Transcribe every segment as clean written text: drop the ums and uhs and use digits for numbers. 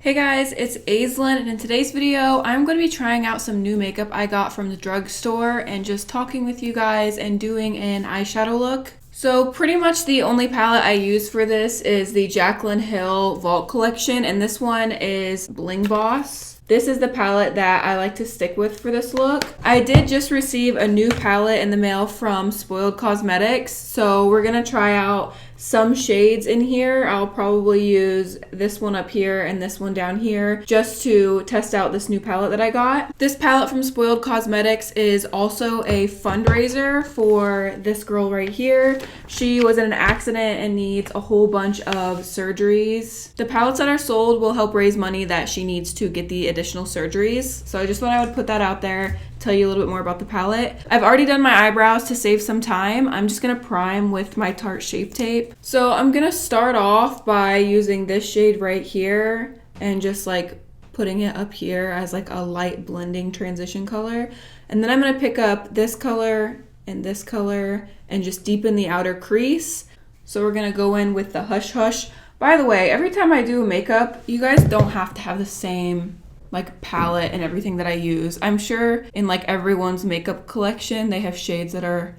Hey guys, it's Aislinn, and in today's video, I'm going to be trying out some new makeup I got from the drugstore and just talking with you guys and doing an eyeshadow look. So pretty much the only palette I use for this is the Jaclyn Hill Vault Collection, and this one is Bling Boss. This is the palette that I like to stick with for this look. I did just receive a new palette in the mail from Spoiled Cosmetics, so we're gonna try out some shades in here. I'll probably use this one up here and this one down here just to test out this new palette that I got. This palette from Spoiled Cosmetics is also a fundraiser for this girl right here. She was in an accident and needs a whole bunch of surgeries. The palettes that are sold will help raise money that she needs to get the additional surgeries. So I just thought I would put that out there, tell you a little bit more about the palette. I've already done my eyebrows to save some time. I'm just gonna prime with my Tarte Shape Tape. So I'm gonna start off by using this shade right here and just like putting it up here as like a light blending transition color. And then I'm gonna pick up this color and just deepen the outer crease. So we're gonna go in with the Hush Hush. By the way, every time I do makeup, you guys don't have to have the same like palette and everything that I use. I'm sure in like everyone's makeup collection, they have shades that are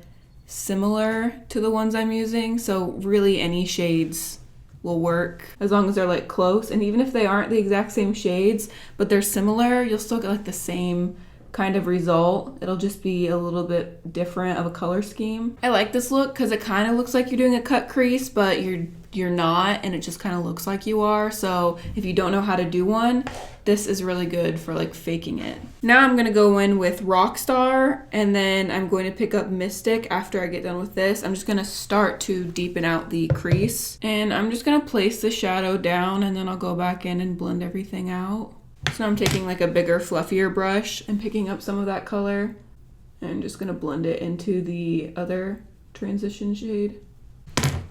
similar to the ones I'm using. So really any shades will work as long as they're like close. And even if they aren't the exact same shades, but they're similar, you'll still get like the same kind of result. It'll just be a little bit different of a color scheme. I like this look because it kind of looks like you're doing a cut crease, but you're not, and it just kind of looks like you are. So if you don't know how to do one, this is really good for like faking it. Now I'm gonna go in with Rockstar, and then I'm going to pick up Mystic after I get done with this. I'm just gonna start to deepen out the crease, and I'm just gonna place the shadow down, and then I'll go back in and blend everything out. So I'm taking like a bigger, fluffier brush and picking up some of that color, and I'm just gonna blend it into the other transition shade.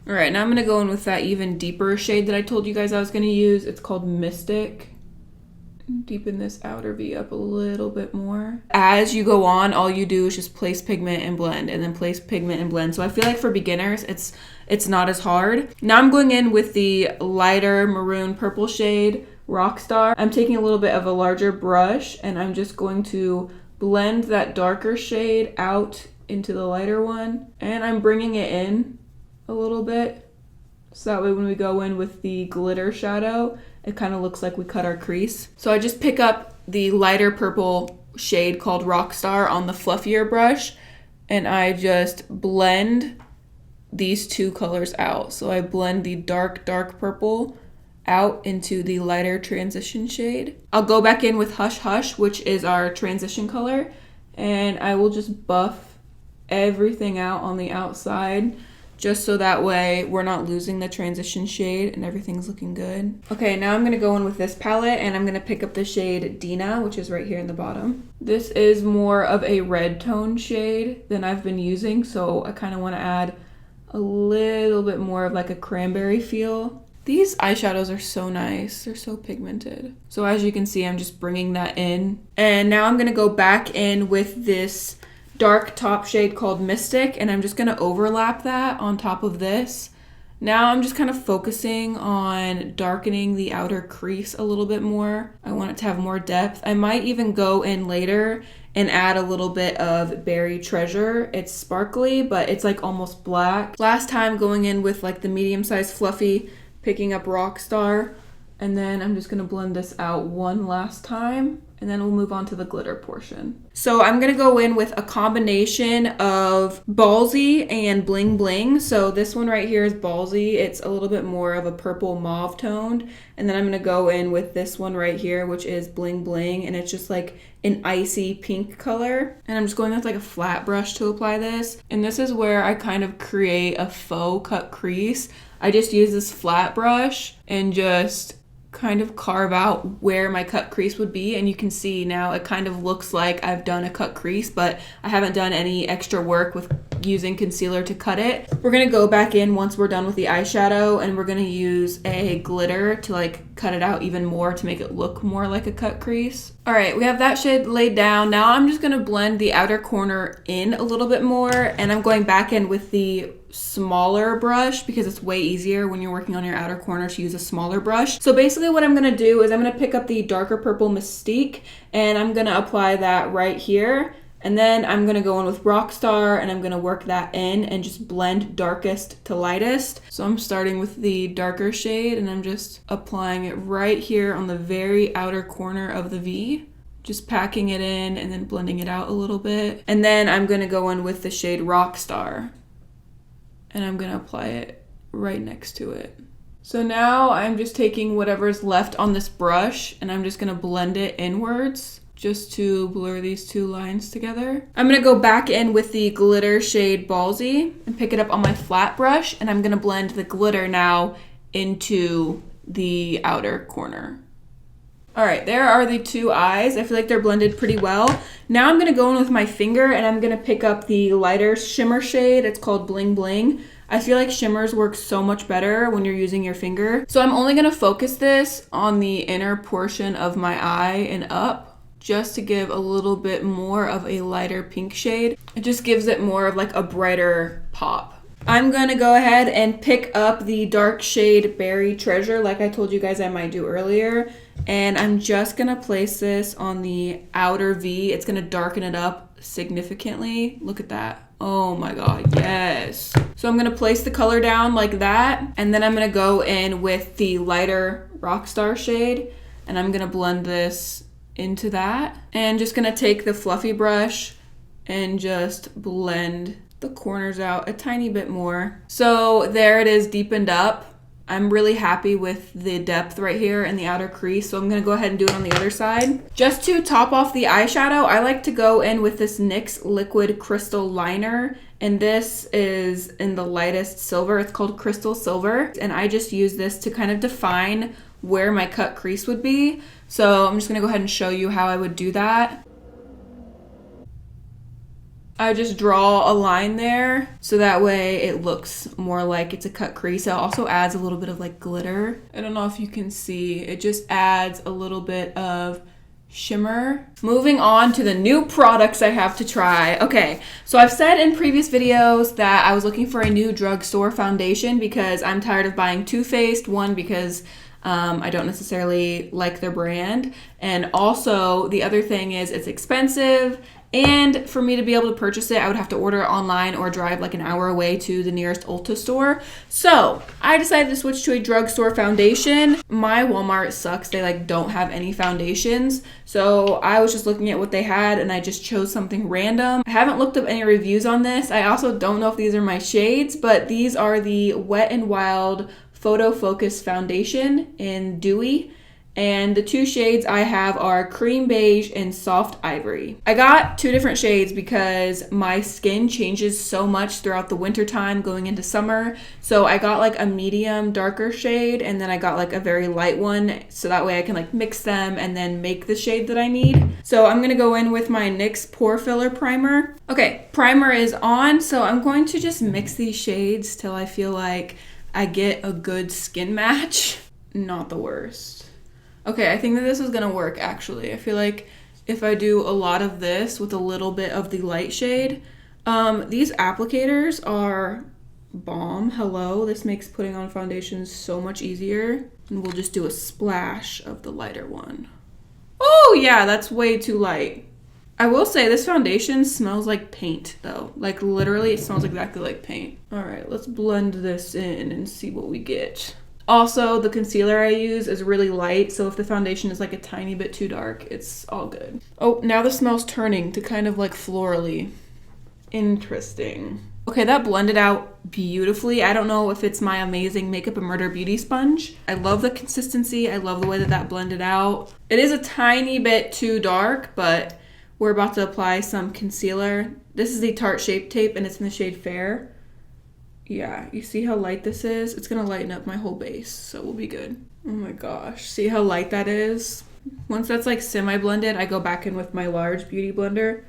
All right, now I'm gonna go in with that even deeper shade that I told you guys I was gonna use. It's called Mystic. Deepen this outer V up a little bit more. As you go on, all you do is just place pigment and blend, and then place pigment and blend. So I feel like for beginners, it's not as hard. Now I'm going in with the lighter maroon purple shade, Rockstar. I'm taking a little bit of a larger brush, and I'm just going to blend that darker shade out into the lighter one, and I'm bringing it in a little bit, so that way when we go in with the glitter shadow, it kind of looks like we cut our crease. So I just pick up the lighter purple shade called Rockstar on the fluffier brush, and I just blend these two colors out. So I blend the dark purple out into the lighter transition shade. I'll go back in with Hush Hush, which is our transition color, and I will just buff everything out on the outside, just so that way we're not losing the transition shade and everything's looking good. Okay, now I'm gonna go in with this palette, and I'm gonna pick up the shade Dina, which is right here in the bottom. This is more of a red tone shade than I've been using, so I kind of want to add a little bit more of like a cranberry feel. These eyeshadows are so nice. They're so pigmented. So as you can see, I'm just bringing that in. And now I'm gonna go back in with this dark top shade called Mystic, and I'm just gonna overlap that on top of this. Now I'm just kind of focusing on darkening the outer crease a little bit more. I want it to have more depth. I might even go in later and add a little bit of Berry Treasure. It's sparkly, but it's like almost black. Last time going in with like the medium-sized fluffy, picking up Rockstar, and then I'm just gonna blend this out one last time, and then we'll move on to the glitter portion. So I'm gonna go in with a combination of Ballsy and Bling Bling. So this one right here is Ballsy. It's a little bit more of a purple mauve toned. And then I'm gonna go in with this one right here, which is Bling Bling, and it's just like an icy pink color. And I'm just going with like a flat brush to apply this. And this is where I kind of create a faux cut crease. I just use this flat brush and just kind of carve out where my cut crease would be, and you can see now it kind of looks like I've done a cut crease, but I haven't done any extra work with using concealer to cut it. We're gonna go back in once we're done with the eyeshadow, and we're gonna use a glitter to like cut it out even more to make it look more like a cut crease. All right, we have that shade laid down. Now I'm just gonna blend the outer corner in a little bit more, and I'm going back in with the smaller brush because it's way easier when you're working on your outer corner to use a smaller brush. So basically what I'm gonna do is I'm gonna pick up the darker purple Mystique and I'm gonna apply that right here. And then I'm gonna go in with Rockstar and I'm gonna work that in and just blend darkest to lightest. So I'm starting with the darker shade and I'm just applying it right here on the very outer corner of the V. Just packing it in and then blending it out a little bit. And then I'm gonna go in with the shade Rockstar and I'm gonna apply it right next to it. So now I'm just taking whatever's left on this brush and I'm just gonna blend it inwards just to blur these two lines together. I'm gonna go back in with the glitter shade Ballsy and pick it up on my flat brush and I'm gonna blend the glitter now into the outer corner. All right, there are the two eyes. I feel like they're blended pretty well. Now I'm gonna go in with my finger and I'm gonna pick up the lighter shimmer shade. It's called Bling Bling. I feel like shimmers work so much better when you're using your finger. So I'm only gonna focus this on the inner portion of my eye and up, just to give a little bit more of a lighter pink shade. It just gives it more of like a brighter pop. I'm gonna go ahead and pick up the dark shade Berry Treasure like I told you guys I might do earlier. And I'm just gonna place this on the outer V. It's gonna darken it up significantly. Look at that. Oh my God, yes. So I'm gonna place the color down like that. And then I'm gonna go in with the lighter Rockstar shade. And I'm gonna blend this into that. And just gonna take the fluffy brush and just blend the corners out a tiny bit more. So there it is, deepened up. I'm really happy with the depth right here in the outer crease, so I'm gonna go ahead and do it on the other side. Just to top off the eyeshadow, I like to go in with this NYX Liquid Crystal Liner, and this is in the lightest silver. It's called Crystal Silver, and I just use this to kind of define where my cut crease would be. So I'm just gonna go ahead and show you how I would do that. I just draw a line there so that way it looks more like it's a cut crease. It also adds a little bit of like glitter. I don't know if you can see, it just adds a little bit of shimmer. Moving on to the new products I have to try. Okay, so I've said in previous videos that I was looking for a new drugstore foundation because I'm tired of buying Too Faced. One, because I don't necessarily like their brand. And also the other thing is it's expensive. And for me to be able to purchase it, I would have to order it online or drive like an hour away to the nearest Ulta store. So I decided to switch to a drugstore foundation. My Walmart sucks. They like don't have any foundations. So I was just looking at what they had and I just chose something random. I haven't looked up any reviews on this. I also don't know if these are my shades, but these are the Wet n Wild Photo Focus Foundation in Dewy. And the two shades I have are Cream Beige and Soft Ivory. I got two different shades because my skin changes so much throughout the winter time going into summer. So I got like a medium darker shade and then I got like a very light one so that way I can like mix them and then make the shade that I need. So I'm gonna go in with my NYX Pore Filler Primer. Okay, primer is on, so I'm going to just mix these shades till I feel like I get a good skin match. Not the worst. Okay, I think that this is gonna work actually. I feel like if I do a lot of this with a little bit of the light shade, these applicators are bomb. Hello, this makes putting on foundation so much easier. And we'll just do a splash of the lighter one. Oh yeah, that's way too light. I will say this foundation smells like paint though. Like literally it smells exactly like paint. All right, let's blend this in and see what we get. Also, the concealer I use is really light, so if the foundation is like a tiny bit too dark, it's all good. Oh, now the smell's turning to kind of like florally. Interesting. Okay, that blended out beautifully. I don't know if it's my amazing Makeup and Murder beauty sponge. I love the consistency. I love the way that that blended out. It is a tiny bit too dark, but we're about to apply some concealer. This is the Tarte Shape Tape, and it's in the shade Fair. Yeah, you see how light this is? It's gonna lighten up my whole base, so we'll be good. Oh my gosh, see how light that is? Once that's like semi-blended, I go back in with my large beauty blender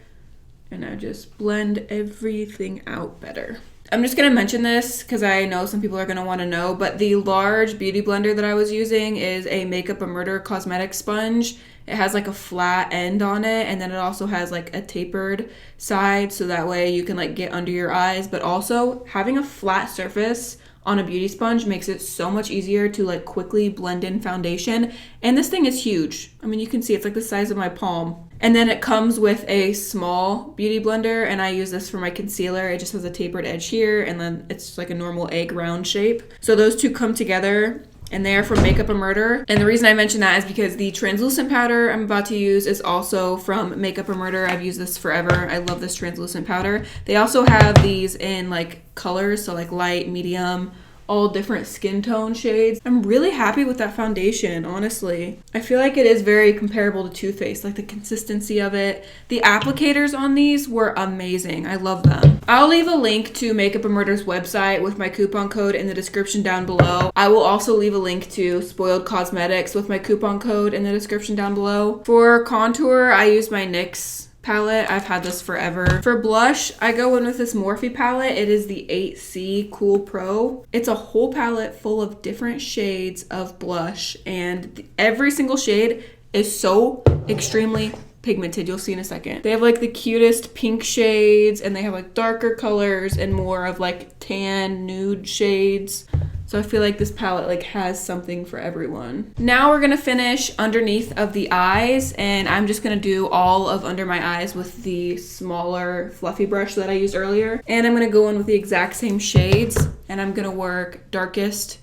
and I just blend everything out better. I'm just going to mention this because I know some people are going to want to know, but the large beauty blender that I was using is a Makeup a Murder cosmetic sponge. It has like a flat end on it, and then it also has like a tapered side, so that way you can like get under your eyes, but also having a flat surface on a beauty sponge makes it so much easier to like quickly blend in foundation. And this thing is huge. I mean, you can see it's like the size of my palm. And then it comes with a small beauty blender, and I use this for my concealer. It just has a tapered edge here, and then it's like a normal egg round shape. So those two come together, and they are from Makeup a Murder. And the reason I mention that is because the translucent powder I'm about to use is also from Makeup a Murder. I've used this forever. I love this translucent powder. They also have these in like colors, so like light, medium, all different skin tone shades. I'm really happy with that foundation, honestly. I feel like it is very comparable to Too Faced, like the consistency of it. The applicators on these were amazing. I love them. I'll leave a link to Makeup a Murder's website with my coupon code in the description down below. I will also leave a link to Spoiled Cosmetics with my coupon code in the description down below. For contour, I use my NYX palette. I've had this forever. For blush, I go in with this Morphe palette. It is the 8C Cool Pro. It's a whole palette full of different shades of blush, and every single shade is so extremely pigmented. You'll see in a second. They have like the cutest pink shades, and they have like darker colors and more of like tan nude shades. So I feel like this palette like has something for everyone. Now we're gonna finish underneath of the eyes, and I'm just gonna do all of under my eyes with the smaller fluffy brush that I used earlier. And I'm gonna go in with the exact same shades, and I'm gonna work darkest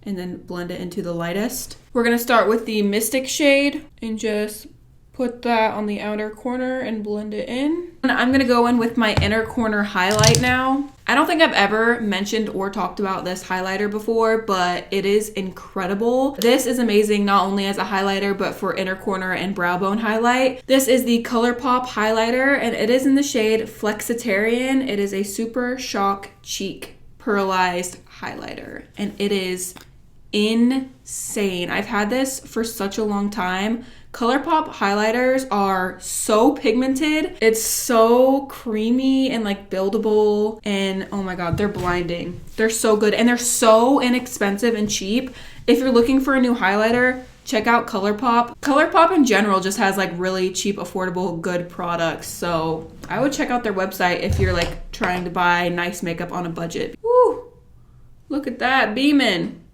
and then blend it into the lightest. We're gonna start with the Mystic shade and just put that on the outer corner and blend it in. And I'm gonna go in with my inner corner highlight now. I don't think I've ever mentioned or talked about this highlighter before, but it is incredible. This is amazing not only as a highlighter, but for inner corner and brow bone highlight. This is the ColourPop highlighter, and it is in the shade Flexitarian. It is a Super Shock Cheek pearlized highlighter, and it is insane. I've had this for such a long time. ColourPop highlighters are so pigmented. It's so creamy and like buildable, and oh my god, they're blinding. They're so good, and they're so inexpensive and cheap. If you're looking for a new highlighter, check out ColourPop. ColourPop in general just has like really cheap, affordable, good products. So I would check out their website if you're like trying to buy nice makeup on a budget. Woo! Look at that, beaming.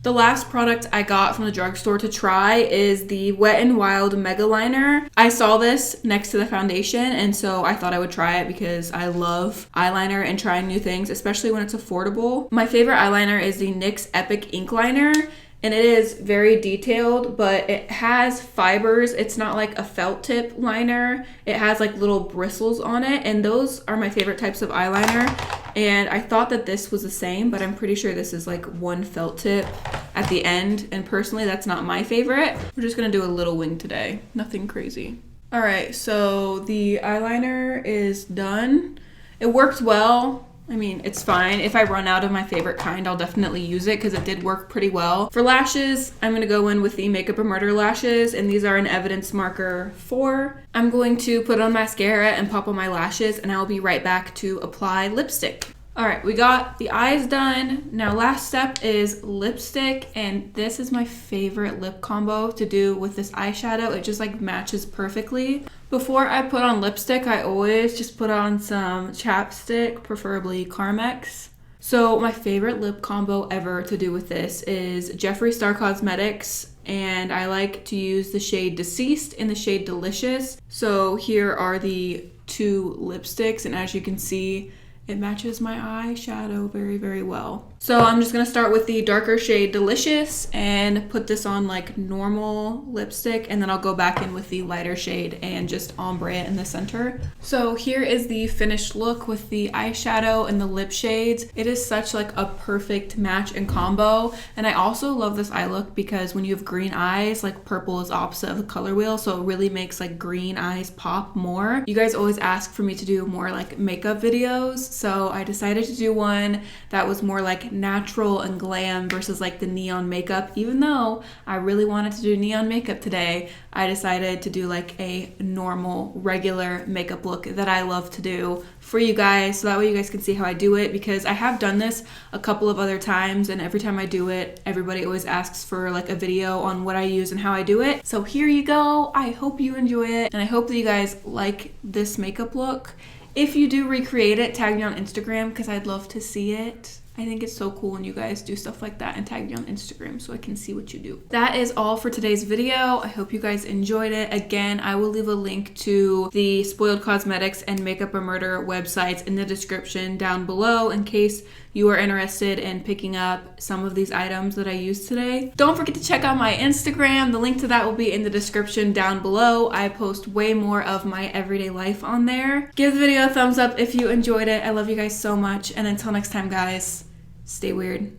The last product I got from the drugstore to try is the Wet n Wild Mega Liner. I saw this next to the foundation, and so I thought I would try it because I love eyeliner and trying new things, especially when it's affordable. My favorite eyeliner is the NYX Epic Ink Liner, and it is very detailed, but it has fibers. It's not like a felt tip liner. It has like little bristles on it, and those are my favorite types of eyeliner. And I thought that this was the same, but I'm pretty sure this is like one felt tip at the end, and personally that's not my favorite. We're just gonna do a little wing today, nothing crazy. All right, so the eyeliner is done. It worked well. I mean, it's fine. If I run out of my favorite kind, I'll definitely use it because it did work pretty well. For lashes, I'm going to go in with the Makeup a Murder lashes, and these are an Evidence Marker 4. I'm going to put on mascara and pop on my lashes, and I'll be right back to apply lipstick. All right, we got the eyes done. Now last step is lipstick, and this is my favorite lip combo to do with this eyeshadow. It just like matches perfectly. Before I put on lipstick, I always just put on some chapstick, preferably Carmex. So my favorite lip combo ever to do with this is Jeffree Star Cosmetics, and I like to use the shade Deceased and the shade Delicious. So here are the two lipsticks, and as you can see, it matches my eyeshadow very, very well. So I'm just gonna start with the darker shade Delicious and put this on like normal lipstick, and then I'll go back in with the lighter shade and just ombre it in the center. So here is the finished look with the eyeshadow and the lip shades. It is such like a perfect match and combo. And I also love this eye look because when you have green eyes, like purple is opposite of the color wheel, so it really makes like green eyes pop more. You guys always ask for me to do more like makeup videos, so I decided to do one that was more like natural and glam versus like the neon makeup. Even though I really wanted to do neon makeup today, I decided to do like a normal, regular makeup look that I love to do for you guys, so that way you guys can see how I do it, because I have done this a couple of other times, and every time I do it, everybody always asks for like a video on what I use and how I do it. So here you go. I hope you enjoy it, and I hope that you guys like this makeup look. If you do recreate it, tag me on Instagram because I'd love to see it. I think it's so cool when you guys do stuff like that and tag me on Instagram so I can see what you do. That is all for today's video. I hope you guys enjoyed it. Again, I will leave a link to the Spoiled Cosmetics and Makeup or Murder websites in the description down below in case you are interested in picking up some of these items that I used today. Don't forget to check out my Instagram. The link to that will be in the description down below. I post way more of my everyday life on there. Give the video a thumbs up if you enjoyed it. I love you guys so much. And until next time, guys, stay weird.